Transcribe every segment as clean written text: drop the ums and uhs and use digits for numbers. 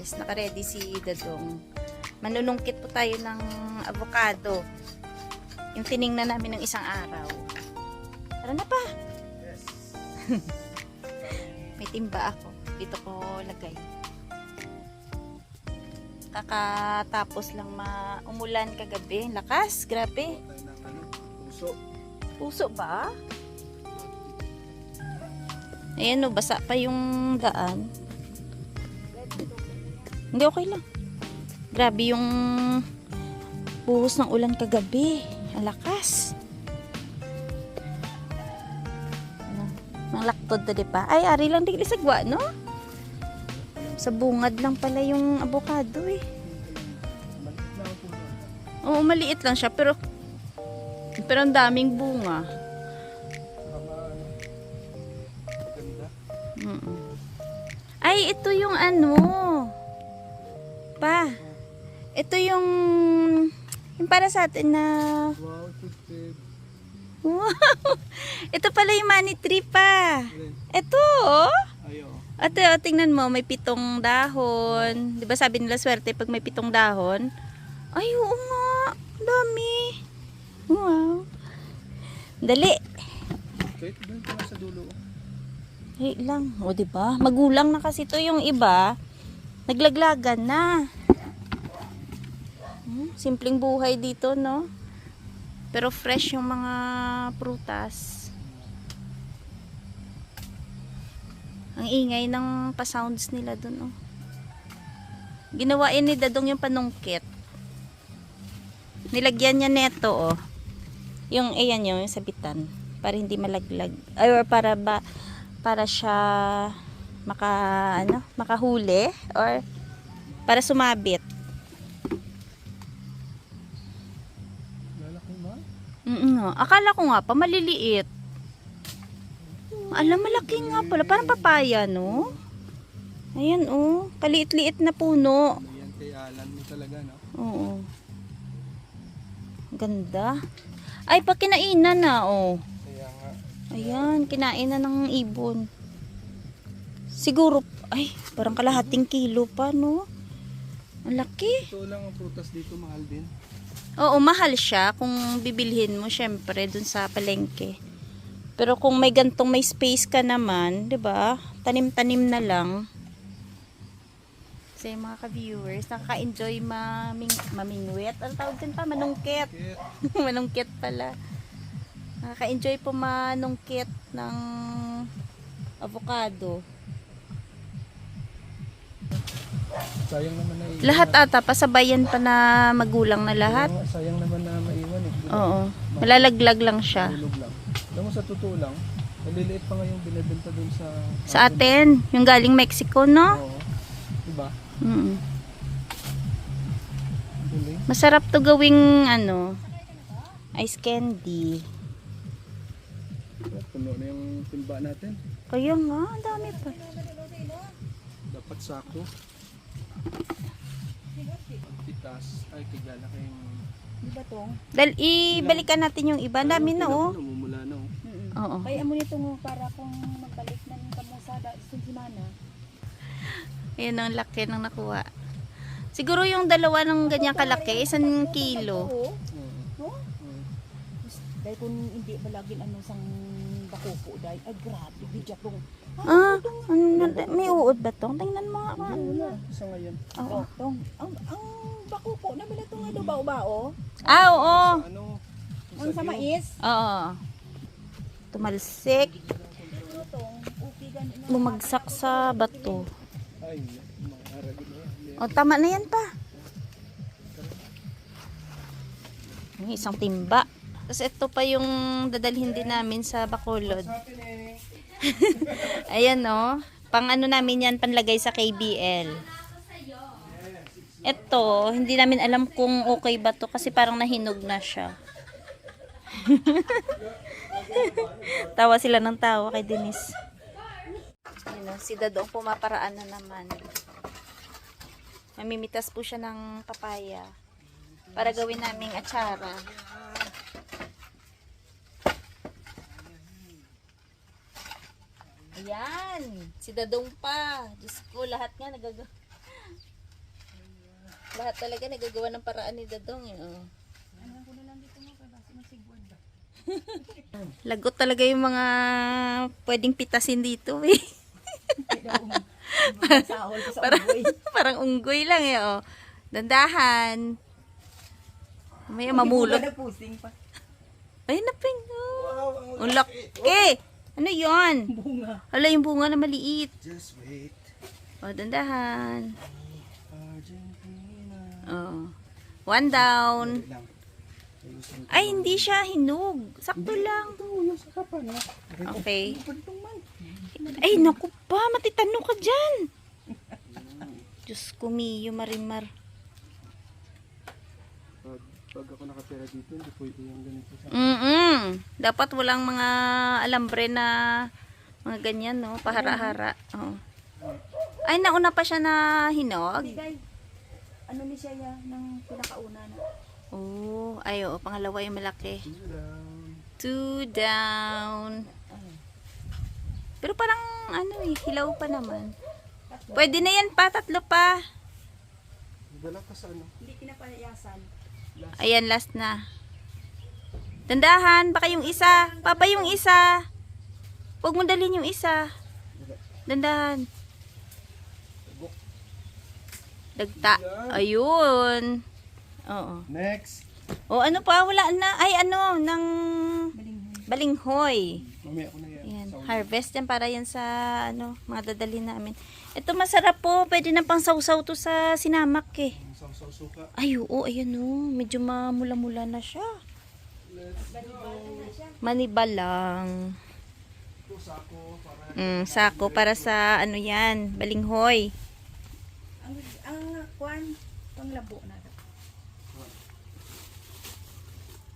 guys. Naka-ready si Dadong. Manunungkit po tayo ng avocado. Yung tiningnan namin ng isang araw. Tara na pa. Yes. May timba ako. Dito ko lagay. Kakatapos lang umulan kagabi. Lakas, grabe. Tayo ng puso. Puso ba? Ayan o, basa pa yung daan. Hindi, okay lang. Grabe yung buhos ng ulan kagabi. Ang lakas. Ang laktod na diba? Ay, ari lang digli sagwa, no? Sa bungad lang pala yung avocado eh. Maliit na ang puso. Oo, maliit lang siya. Pero ang daming bunga. Maganda. Ay, ito yung ano. Pa. Ito yung para sa atin na Wow, twisted. wow. Ito pala yung money tree pa. Ito, oh. Ayo. Ate, oh, tingnan mo, may 7 dahon. 'Di ba sabi nila swerte pag may 7 dahon? Ay, oo nga. Dami. Wow. Dali. Kahit doon ka na sa dulo. Wait lang. O, diba? Magulang na kasi to yung iba. Naglaglagan na. Simpleng buhay dito, no? Pero fresh yung mga prutas. Ang ingay ng pa-sounds nila dun, oh. Ginawain ni Dadong yung panungkit. Nilagyan niya neto, oh. Yung, ayan yung sabitan. Para hindi malaglag. Ay, or para siya makahuli or para sumabit. Lalaki ma? Akala ko nga pa maliliit. Alam, malaki nga pala. Parang papaya, no? Ayan, oh. Kaliit-liit na puno. Yan kay Alan mo talaga, no? Oo. Ganda. Ay, pag kinainan na, oh. Kaya nga. Ayan, kinain na ng ibon. Siguro, ay, parang kalahating kilo pa, no? Ang laki. Ito lang ang prutas dito, mahal din. Oo, mahal siya kung bibilhin mo, syempre, dun sa palengke. Pero kung may gantong may space ka naman, 'di ba? Tanim-tanim na lang. Kasi mga ka-viewers, nakaka-enjoy mamingwit. Ano tawag din pa? Manungkit. Manungkit pala. Nakaka-enjoy po manungkit ng avocado. Sayang naman na iwan. Lahat ata, pasabayan pa na magulang na lahat. Kaya nga, sayang naman na maiwan eh. Oo. Malalaglag lang siya. Tulog lang. Alam mo sa totoo lang, maliliit pa nga yung binibenta dun sa... Sa atin, yung galing Mexico, no? Oo. Diba? Galing. Masarap to gawing ice candy. Puno na yung timba natin. Kaya nga, ang dami pa. Dapat sakto. Pagpitas. Ay, kigala kayong... Di ba to? Ibalikan natin yung iba. Ang dami na, oh. Namumula na, oh. Oo. Kaya amo nito mo para kung magbalik na ng kamusada isang semana. Ayan ang laki ng nakuha. Siguro yung dalawa ng ganyang kalaki, 1 kilo. Oo. Oo. No? Dahil kung hindi balagin sang bakuko dahil ay grabe bidyak tong. May uod ba to? Tingnan mo nga. Wala. Isa ngayon. Oo. Tong ang bakuko na bila tong bao-bao. Ah, oo. Ano? Ang sa mais. Oo. Tumalsik. Siguro tong okay gan Bumagsak sa bato. Ay, mga haragin na yan. O, tama na yan pa. Yung isang timba. Tapos ito pa yung dadalhin din namin sa Bacolod. Ayan, no. Pang namin yan, panlagay sa KBL. Ito, hindi namin alam kung okay ba to kasi parang nahinog na siya. Tawa sila ng tawa kay Denise. Yun, si Dadong pumaparaan na naman. Mamimitas po siya ng papaya para gawin naming atsara. Ayan, si Dadong pa. Diyos ko, lahat nga Lahat talaga nagagawa ng paraan ni Dadong. Oh. Ano ko na lang dito mo kaya kasi masigwad ba. Lagot talaga yung mga pwedeng pitasin dito eh. Sahol ko sa Parang, uboy. parang unggoy lang eh. Oh. Dandahan. May mamulot. Nagpusing pa. Ay, naping. Oh. Ang laki. Ano yon? Bunga. Hala, yung bunga na maliit. Just wait. Oh, dandahan. Argentina. Oh. One down. Dali lang. Ayusin ko. Ay, hindi siya hinog. Sakto lang. Ito, yung sa kapan. Ha? Okay. Pantong man. Ay, naku pa. Matitano ka dyan. Diyos ko, Miyo, Marimar. Pag ako nakatira dito, hindi pwede yung ganito sa Dapat walang mga alambre na mga ganyan, no? Pahara-hara. Oh. Ay, nauna pa siya na hinog. Hindi guys. Ano ni siya ya ng pinakauna na. Oh, ay, oh, pangalawa yung malaki. Down. 2 down. Pero parang, ano eh, hilaw pa naman. Pwede na yan pa, 3 pa. Dala ka sa ano? Hindi pinapayasan. Ayan, last na. Dandahan, baka yung isa. Papa, yung isa. Huwag mo dalhin yung isa. Dandahan. Dagta. Ayun. Oo. Next. O, ano pa? Wala na. Ay, ano, ng balinghoy. Mamaya ko na yan. Ayan, Sa harvest yan para yan sa ano, mga dadalhin namin. Ito masarap po, pwede na pang sausaw to sa sinamak eh. Sausaw suka. Ay, oo, ayan o, medyo mamula-mula na siya. Manibal lang. Ito sako para Sako para sa ano yan, balinghoy. Ang kwan, panglabo na.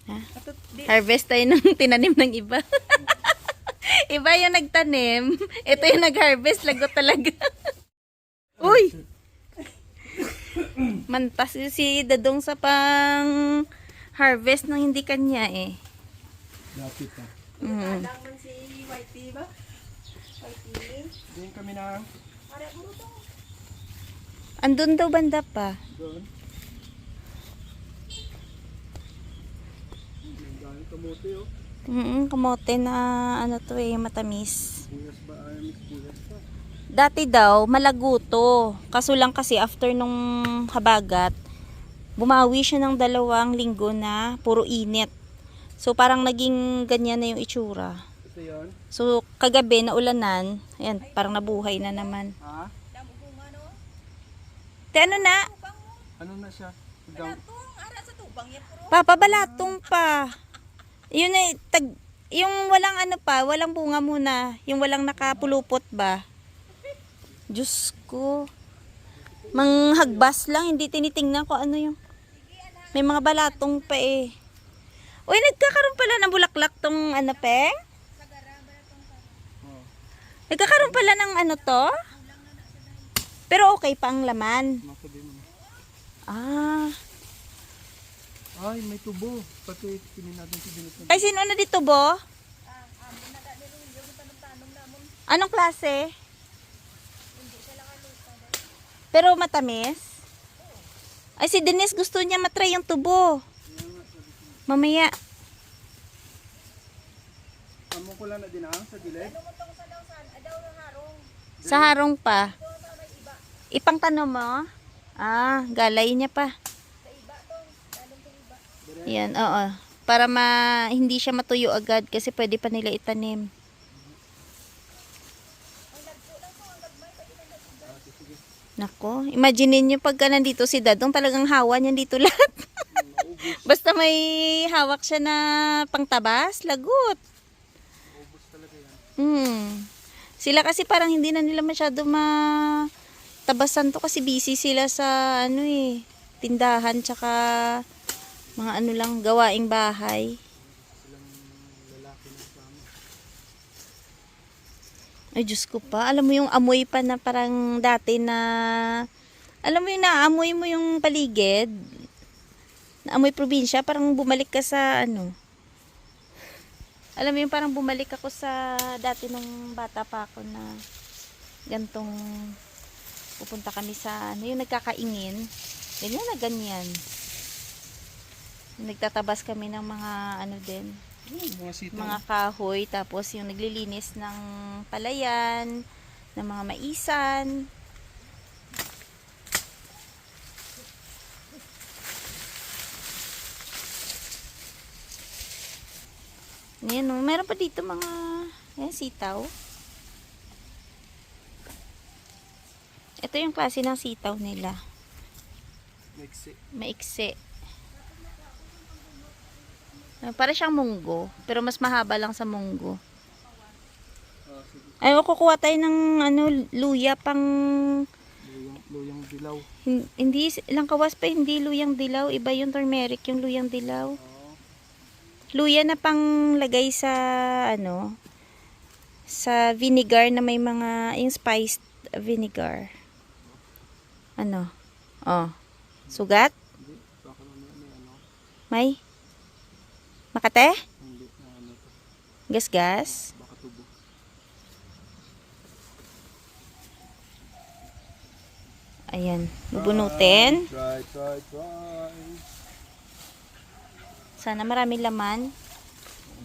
Ha? Atot, di, Harvest tayo ng tinanim ng iba. Iba yung nagtanim, ito yung nag-harvest, lagot talaga. Uy! Mantas si Dadong sa pang harvest ng hindi kanya eh. lapit na. lang man si Whitey ba? Whitey. Diyan kami na Pare mo to. Andun daw banda pa. doon. Ang dami kamote oh. Kamote na ano to eh, matamis. Buyas ba? Ay, buyas pa. Dati daw, malaguto. Kaso lang kasi after nung habagat, bumawi siya ng 2 linggo na puro init. So parang naging ganyan na yung itsura. Ito yun. So kagabi na ulanan, ayan, parang nabuhay na naman. Ha? Damo bunga no. Te ano na? Ano na siya? Down. Tung ara sa tubang yan puro. Papabalatong pa. Yun ay yung walang ano pa, walang bunga muna. Yung walang nakapulupot ba? Diyos ko. Manghagbas lang, hindi tinitingnan ko ano yung. May mga balatong pa eh. Uy, nagkakaroon pala ng bulaklak tong ano pe? Oh. Nagkakaroon pala ng ano to? Pero okay pa ang laman. Masabi mo na. Ah. Ay, may tubo. Pati pinin natin si Binot. Ay, sino na dito bo? Anong klase? Pero matamis? Ay, si Denise gusto niya matry yung tubo. Mamaya. Amo ko lang na din sa gilid. Sa harong pa. Ipang tanong mo? Ah, galay niya pa. Yan, oo. Para hindi siya matuyo agad kasi pwede pa nila itanim. Nako, imagine niyo pagka nandito si Dadong, talagang hawa niya dito lahat. Basta may hawak siya na pangtabas, lagot. Sila kasi parang hindi na nila masyado matabasan to kasi busy sila sa ano eh, tindahan tsaka mga ano lang, gawaing bahay. Ay, Diyos ko pa. Alam mo yung amoy pa na parang dati na... Alam mo yung naamoy mo yung paligid? Naamoy probinsya, parang bumalik ka sa ano... Alam mo yung parang bumalik ako sa dati nung bata pa ako na gantong pupunta kami sa ano yung nagkakaingin. Ganyan na ganyan. Nagtatabas kami ng mga ano din, Mga sitaw. mga kahoy, tapos yung naglilinis ng palayan, ng mga maisan. Ayan, oh, meron pa dito mga ayan, sitaw. Ito yung klase ng sitaw nila. Maiksi. Maiksi. Para siyang munggo, pero mas mahaba lang sa munggo. Sige. Ay, kukuha tayo ng ano, luya pang Luyang dilaw. hindi ilang kawas pa, hindi luyang dilaw, iba yung turmeric, yung luyang dilaw. Luya na pang lagay sa ano, sa vinegar na may mga yung spiced vinegar. Ano? Oh. Sugat? Hindi. Baka naman may ano. May? Makate? Hindi. Ano to. Gas-gas? Baka tubo. Ayan. Bubunutin. Try. Sana marami laman.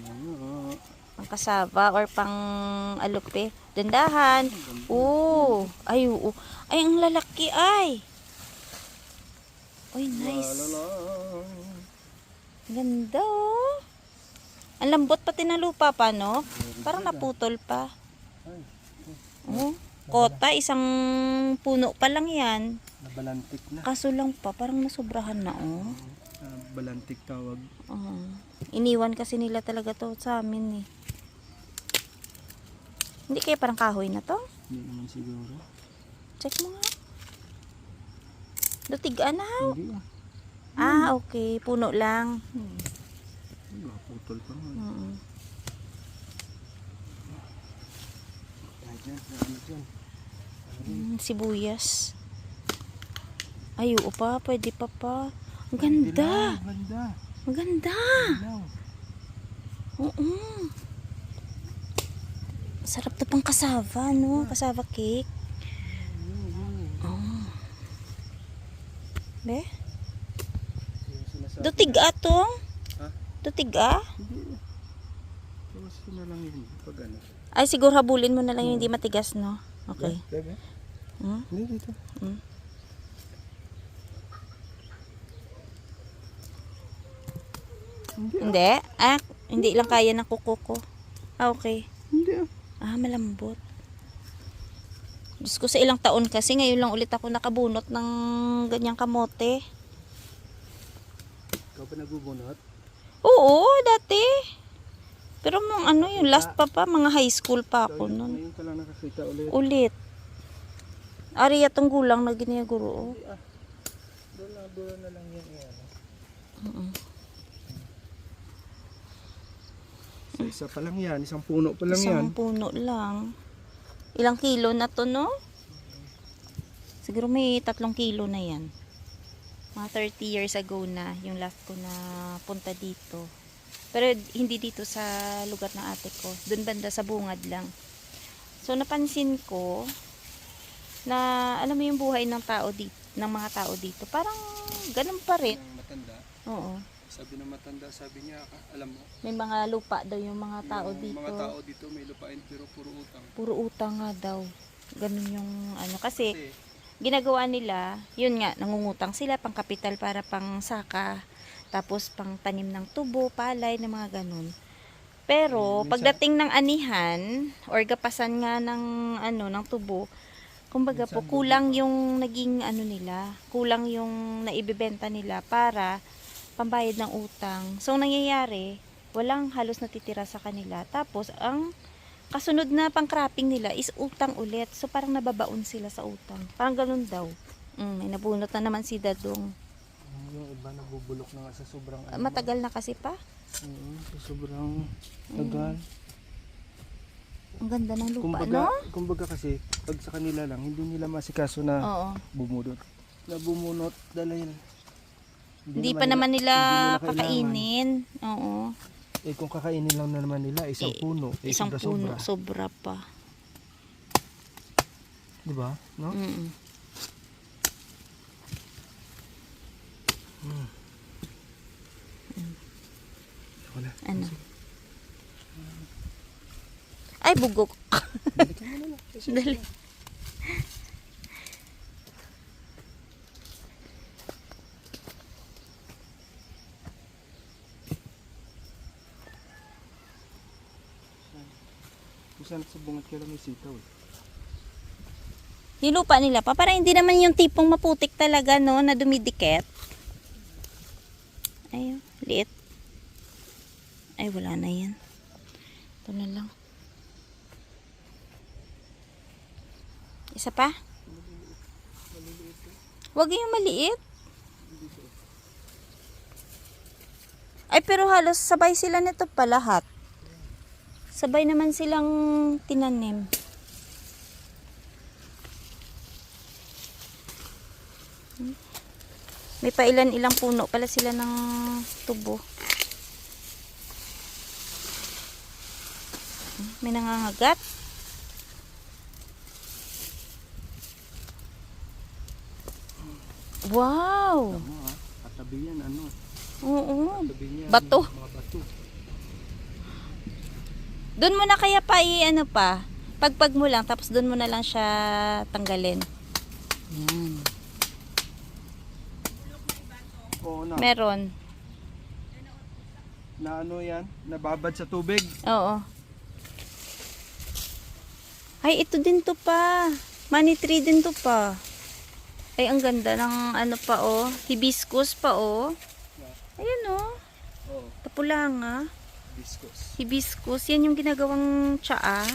Ano? Pang kasaba or pang alupe. Dandahan. Oo. Ay, oo. Ay, ang lalaki ay. Uy, nice. Ganda oh. Ang lambot pati ng lupa pa, no? Parang naputol pa. Oh, kota, isang puno pa lang yan. Nabalantik na. Kaso lang pa, parang nasubrahan na, oh. Balantik tawag. Iniwan kasi nila talaga to sa amin, eh. Hindi kaya parang kahoy na to? Hindi naman siguro. Check mo nga. Dutigaan na, how? Hindi ah. Ah, okay. Puno lang. Putol pa nga. Ay, dyan. Ano dyan? Sibuyas. Ay, oo pa. Pwede pa pa. Ang ganda. Ganda. Maganda. Dilaw. Oo. Sarap to pang kasava, no? Kasava cake. Oh. Be? Yung sinasabi. Dutiga tong? Ha? Dutiga? Hindi. Tapos ito na lang yun. Pag ano. Ay, siguro habulin mo na lang yung hindi matigas, no? Okay. Bebe? Hmm? Hindi dito. Hindi? Ah, hindi lang kaya ng kuko ko. Ah, okay. Hindi ah. Ah, malambot. Diyos ko, sa ilang taon kasi, ngayon lang ulit ako nakabunot ng ganyang kamote. Ikaw pa nagbubunot? Oo, dati. Pero mga ano, yung last pa, mga high school pa ako nun. Ngayon ka lang nakakita ulit. Ulit. Ari, atong gulang na giniguro. Hindi ah. Doon na lang yan. Isa pa lang yan. Isang puno pa lang yan. Isang puno lang. Ilang kilo na to, no? Siguro may 3 kilo na yan. Mga 30 years ago na yung last ko na punta dito. Pero hindi dito sa lugar ng ate ko. Doon banda sa bungad lang. So napansin ko na alam mo yung buhay ng tao dito, ng mga tao dito. Parang ganun pa rin. Ang matanda. Oo. Sabi ng matanda, sabi niya, alam mo, May mga lupa daw yung mga tao yung dito. mga tao dito may lupain pero puro utang. Puro utang nga daw. Ganun yung ano. Kasi Kasi, ginagawa nila, yun nga, nangungutang sila pang kapital para pang saka, tapos pang tanim ng tubo, palay, na mga ganun. Pero, pagdating ng anihan, or gapasan nga ng, ano, ng tubo, kumbaga po, kulang yung naging, ano nila, kulang yung naibibenta nila para pambayad ng utang. So, ang nangyayari, walang halos natitira sa kanila. Tapos, ang kasunod na pang-cropping nila is utang ulit. So, parang nababaon sila sa utang. Parang ganun daw. May nabunot na naman si Dadong. yung iba nabubulok na nga sa sobrang Matagal na kasi pa. sa sobrang tagal. Ang ganda ng lupa, Kumbaga, no? kumbaga kasi, pag sa kanila lang, hindi nila masikaso na Oo. bumunot. Na bumunot dahil Hindi pa naman nila kailangan. kakainin. Oo. Eh kung kakainin lang na naman nila, isang puno. Eh, Isang puno, sobra. sobra pa. Diba? No? Ako na. Ano? Ay, bugok. Balikan mo na lang. Dali. Minsan sa bungat kaya lang may sitaw eh. Yung lupa nila pa, para hindi naman yung tipong maputik talaga, no, na dumidikit. Ayun, liit. Ay, wala na yan. Ito na lang. Isa pa? Huwag yung maliit. Ay, pero halos sabay sila nito pa lahat. Sabay naman silang tinanim. May pailan-ilang puno pala sila ng tubo. May nangangagat. Wow! Ano ha? Katabi yan ano? Oo. Katabi niya. Bato. Mga bato. Doon mo na kaya pa ano pa. Pagpag mo lang tapos doon mo na lang siya tanggalin. Yan. Oo na. Meron. Na ano yan? Nababad sa tubig. Oo. Ay, ito din to pa. Money tree din to pa. Ay, ang ganda ng ano pa oh. Hibiscus pa oh. Ayan oh. Oo. Tapulanga. Hibiscus. Hibiscus. Yan yung ginagawang tsaa.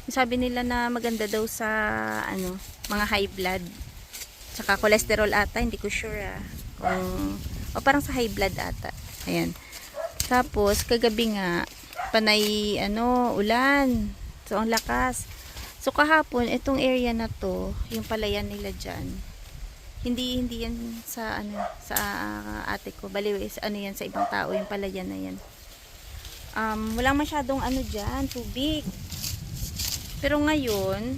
Sabi nila na maganda daw sa ano, mga high blood. Tsaka cholesterol ata. Hindi ko sure ah. O parang sa high blood ata. Ayan. Tapos, kagabi nga, panay, ano, ulan. So, ang lakas. So, kahapon, itong area na to, yung palayan nila dyan, hindi yan sa, ano, sa ate ko. Bali, ano yan, sa ibang tao, yung palayan na yan. Walang masyadong, ano dyan, tubig. Pero ngayon,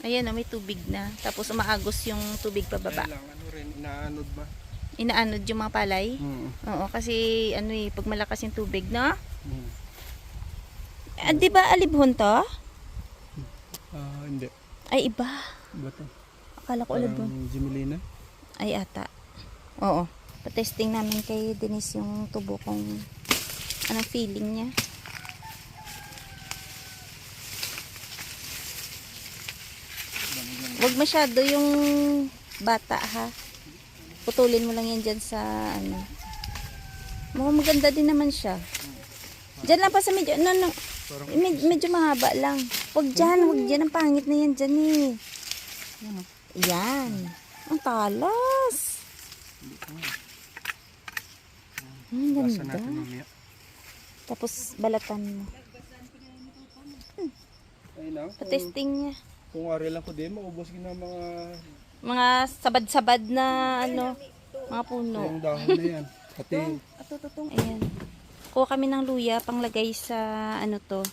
ayan, may tubig na. Tapos, umaagos yung tubig pababa. Kaya lang, ano rin, inaanod ba? Inaanod yung mga palay. Oo, kasi ano eh, pag malakas yung tubig, no? Di ba alibhon to? Hindi. Ay, iba. Ba to? Akala ko alibhon. Parang Jimelina? Ay, ata. Oo. Patesting namin kay Denise yung tubo kung anong feeling niya. Huwag masyado yung bata, ha? Putulin mo lang yan dyan sa ano. Mukhang maganda din naman siya. Dyan lang pa sa medyo, medyo mahaba lang. Huwag dyan, ang pangit na yan dyan eh. Yan. Ang talas. Ang Basa ganda. natin mamaya. Tapos balatan mo. Ay lang. Patesting niya. Kung ari lang ko din, maubos na Mga sabad-sabad na ano, mga puno. yung dahon na yan. Pati Ayan. Kuha kami ng luya panglagay sa ano to,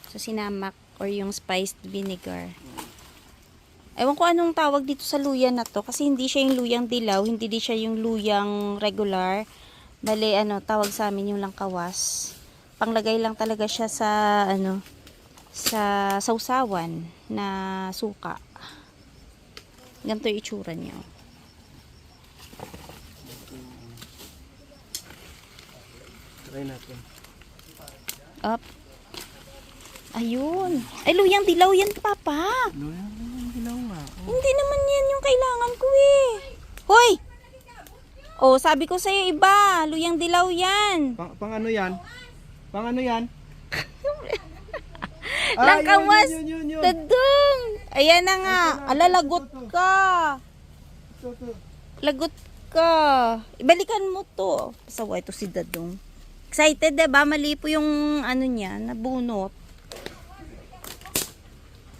sa sinamak or yung spiced vinegar. Ewan ko anong tawag dito sa luya na to kasi hindi siya yung luyang dilaw, hindi din siya yung luyang regular. Bale ano, tawag sa amin yung langkawas. Panglagay lang talaga siya sa ano, sa sausawan na suka. Ganito yung itsura niya. try natin. Up. Ayun. Ay, luyang dilaw yan, Papa. No, yan dilaw nga. Hindi naman yan yung kailangan ko eh. Hoy! Oh, sabi ko sa'yo iba. Luyang dilaw yan. Pang ano yan? Pang ano yan? Langkawas. Yun. Tadong. Ayan na nga. Ala, lagot ka. Ito. Lagot ka. Ibalikan mo to. Pasawa ito si Dadong. Excited, diba? Mali po yung ano niya, nabunot.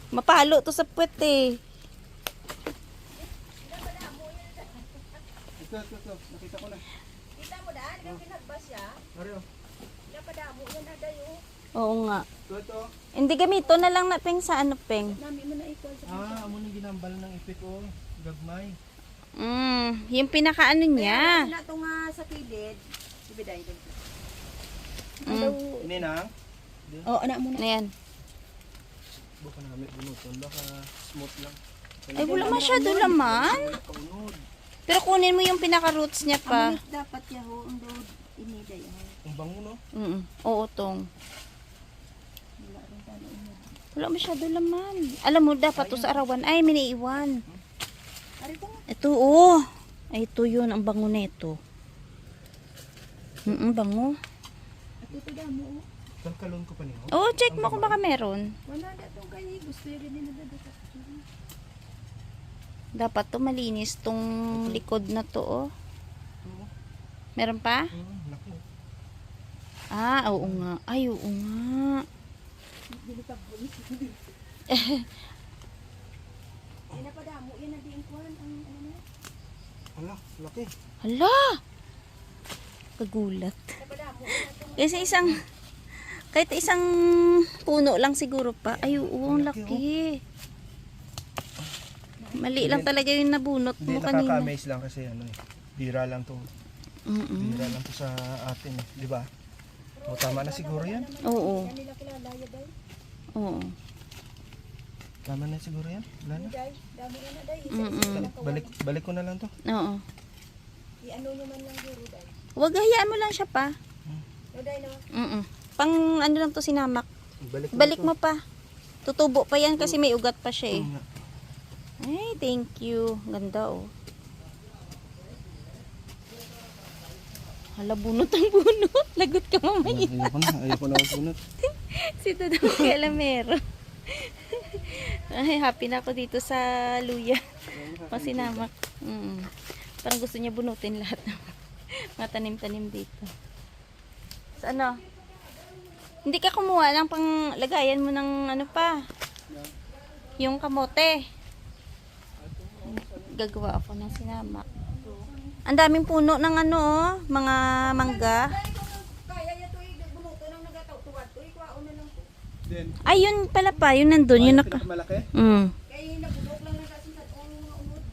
Mapalo to sa puwet eh. Ito. Nakita ko na. Kita mo daan, kang pinagbas siya. Ari oh. Napadamo yan na dayo. Oo nga. Ito. Hindi gamito na lang na peng sa ano peng. Nami mo na ikaw sa Amo nang ginambal ng ipit oh. Gagmay. yung pinakaano niya. Kaya na ito nga sa kilid. Ibiday din. Ini na. Oh, anak mo na. Ayan. Baka namin bunuton. Baka smooth lang. Ay, wala masyado laman. Kaunod. Pero kunin mo yung pinaka-roots niya pa. Amunit dapat yaho. Ang daw iniday. Ang bango, no? Oo, tong. Wala rin talo inid. Wala masyado laman. Alam mo, dapat to sa arawan. Ay, miniiwan. Ari ko nga. Ito, oh. Ay, ito yun. Ang bango na ito. Bango. At ito damo. Kalkalon ko pa niyo. Oo, check mo kung baka meron. Wala na ito kay gusto yung rin na dadatak. Dapat to malinis tong likod na to, oh. Meron pa? Laki. Ah, oo nga. Ay, oo nga. Ay napadamo. Yan na din kuhan. Ang ano na. Ala, laki. Hala! Kagulat. Napadamo. Kasi kahit isang puno lang siguro pa. Ay, oo, ang laki. Mali lang talaga yung nabunot Hindi, mo kanina. nakaka-amaze lang kasi ano eh. Bira lang to. Bira lang to sa atin eh. Di ba? O, tama na siguro yan. Oo. Yan nila kilala ya day. Oo. Tama na siguro yan. Wala na. Day. Damo na na day. Balik ko na lang to. Oo. I-ano nyo man lang guro day. Huwag hayaan mo lang siya pa. No day no. Pang ano lang to sinamak. Balik Balik mo pa. Tutubo pa yan kasi may ugat pa siya eh. nga. Ay, thank you. Ganda oh. Hala, bunot ang bunot. Lagot ka mamaya. Ayoko na punot. Si Dodong Calamero. Ay, happy na ako dito sa luya. Masinamak. Parang gusto niya bunutin lahat ng mga tanim-tanim dito. Sa ano? Hindi ka kumuha ng panglagayan mo ng ano pa? Yung kamote. Gagawa ako ng sinamak. Ang daming puno ng ano, oh, mga mangga. Kaya ya to bunuto nang nagataw tuwad to ikuha na lang to. Then, Ay, yun pala pa. Yun nandun. Yun naka... malaki. Kay nabulok lang na kasi sa mga unod.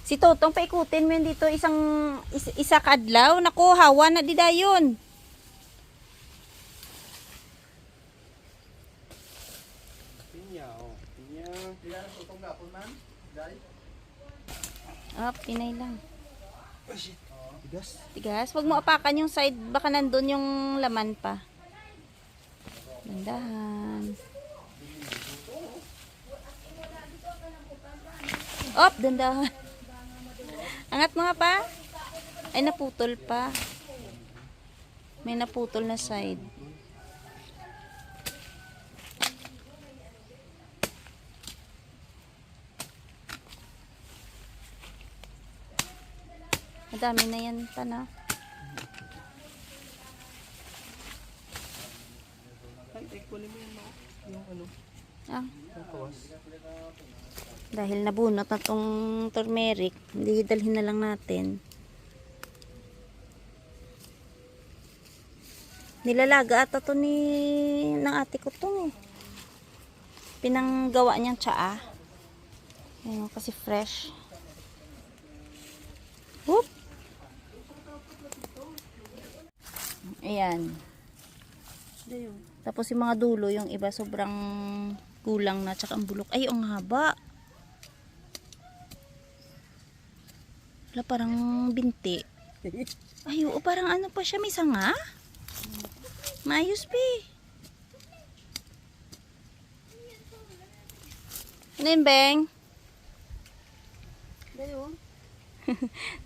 Si Totong paikutin mo yun dito isa kadlaw. Naku, hawa na di dayon. Ah, pinay lang. Tigas. Tigas, wag mo apakan yung side. Baka nandun yung laman pa. Dandahan. Op, dandahan. Angat mo nga pa. Ay, naputol pa. May naputol na side. Madami na yan pa na. Ay, kunin mo yung ano, Ah, yung kawas. dahil nabunot na tong turmeric, hindi dalhin na lang natin. Nilalaga ata to ng ate ko to eh. Pinanggawa niyang tsaa. Ayun, kasi fresh. Whoop! Ayan. Tapos yung mga dulo, yung iba sobrang kulang na, tsaka ang bulok. Ay, ang haba. Wala, parang binti. Ay, oo, parang ano pa siya, may sanga. Maayos, be. Ano yun, Beng? Dayo.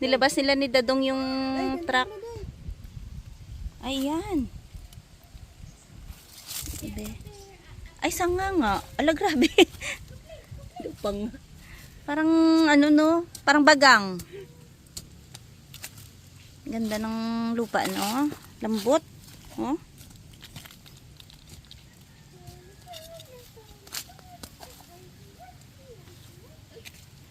Nilabas nila ni Dadong yung truck. Ayan. Ibe. Ay, sanga nga. Ala, grabe. Lupang. Parang ano no? Parang bagang. Ganda ng lupa, no? Lambot. Oh.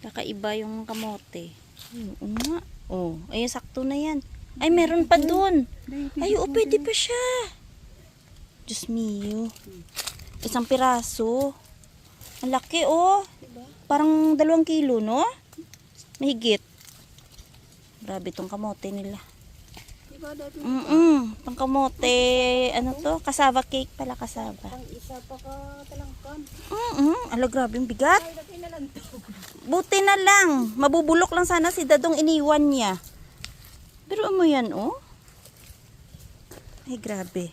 Kakaiba yung kamote. Oo nga. Oh, ayun, sakto na yan. Ay, meron pa dun. Ay, oo, pwede pa siya. Diyos mio. Isang piraso. Ang laki oh. Parang 2 kilo, no? Mahigit. Grabe tong kamote nila. Diba dati? Tong kamote, ano to? Cassava cake pala, cassava. Ang isa pa ka talangkan. Ala, grabe yung bigat. Ay, laki na lang to. Buti na lang. Mabubulok lang sana si Dadong, iniwan niya. Pero mo yan, oh. Ay, grabe.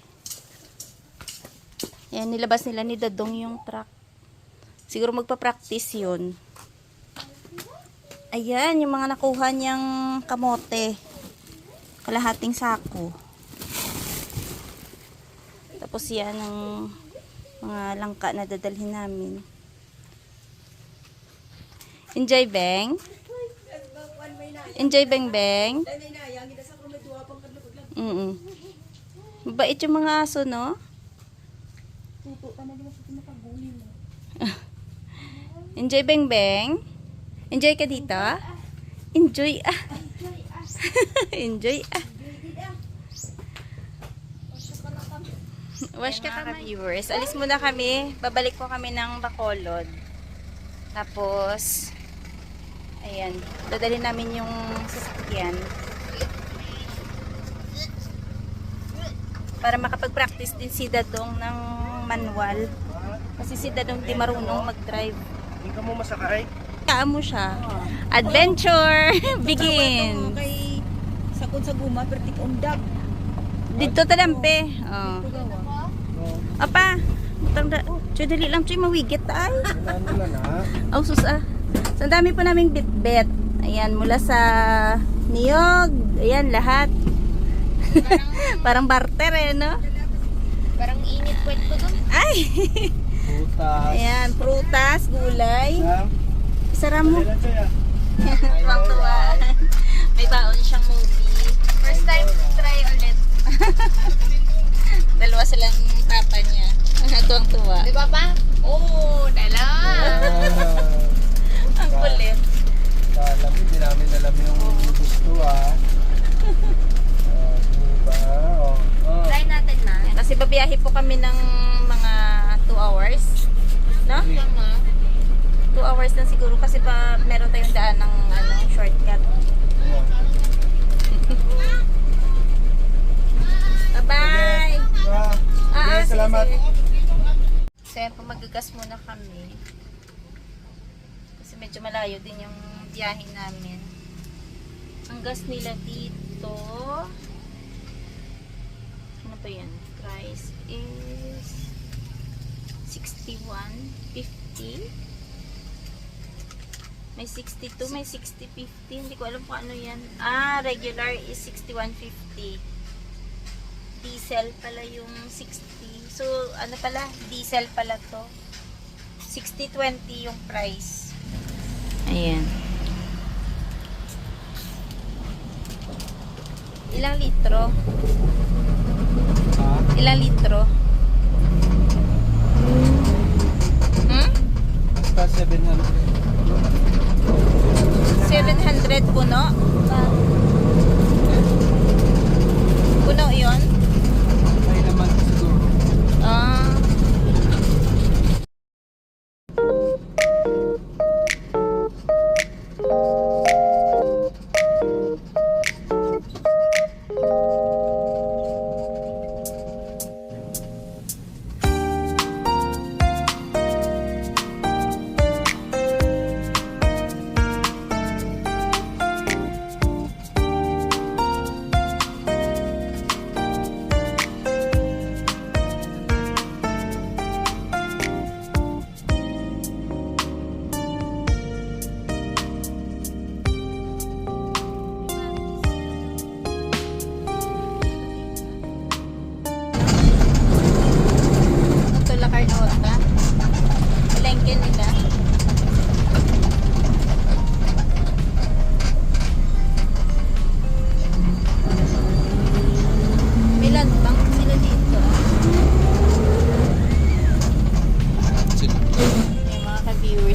Ayan, nilabas nila ni Dadong yung truck. Siguro magpa-practice yun. Ayan, yung mga nakuha niyang kamote. Kalahating sako. Tapos yan ang mga langka na dadalhin namin. Enjoy, Beng? Enjoy, Beng, Beng? Mabait yung mga aso, no? Tuto ka na din sa pinakagulin mo. Enjoy, Beng, Beng? Enjoy ka dito? Enjoy, ah. Enjoy, ah. Wash ka kamay. Viewers, alis muna kami. Babalik po kami ng Bacolod. Tapos, ayan, dadalhin namin yung sasakyan. Para makapag-practice din si Dadong ng manual. Kasi si Dadong di marunong mag-drive. Hindi ka mo masakay. Kaan mo siya. Adventure begins. Kay sakon sa guma, pertik undag. Dito talampe. Oh. Apa? Tanda. Choy, dali lang, Choy, mawigit ay. Ano na na? Oh, sus ah. So, ang dami po naming bit-bit. Ayan, mula sa niyog. Ayan, lahat. Parang barter eh, no? Parang init kwet ko doon. Ay! Putas. Ayan, prutas, gulay. Sam, Isara mo. kailan siya? Tuwang-tuwa. May baon siyang movie. First time try ulit. Dalawa silang papa niya. Tuwang-tuwa. Di ba pa? Oo, dala. Ang kulit. Alam mo, hindi namin alam yung gusto ah. Diba? Oh. Try natin na. Kasi babiyahe po kami ng mga 2 hours. No? 2 hours na siguro kasi pa meron tayong daan ng ano, shortcut. Bye-bye! Sige, salamat. So yan po, magagas muna kami. Kasi medyo malayo din yung biyahe namin. Ang gas nila dito, ano ba yan? Price is 61.50. May 62, may 60.50. Hindi ko alam kung ano yan. Ah, regular is 61.50. Diesel pala yung 60. So, ano pala? Diesel pala to. 60-20 yung price. Ayan. Ilang litro? Ilang litro? Basta 700. 700 puno? Puno yun? May naman siguro. Ah.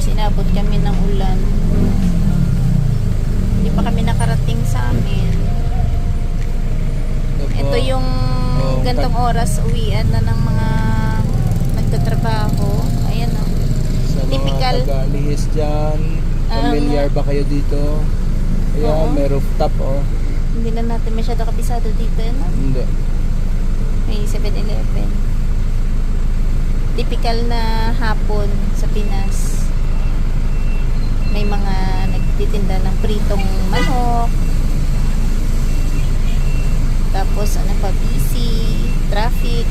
Inabot kami ng ulan. Hindi pa kami nakarating sa amin. Ito yung gantong oras uwian na ng mga nagtatrabaho. Ayan o. Sa mga Typical. taga-lihis dyan, familiar ba kayo dito? Ayan, Oo. may rooftop oh. Hindi na natin masyado kabisado dito. Ano? Hindi. May 7-Eleven. Typical na hapon sa Pinas. May mga nagtitinda ng pritong manok. Tapos ano pa, busy, traffic.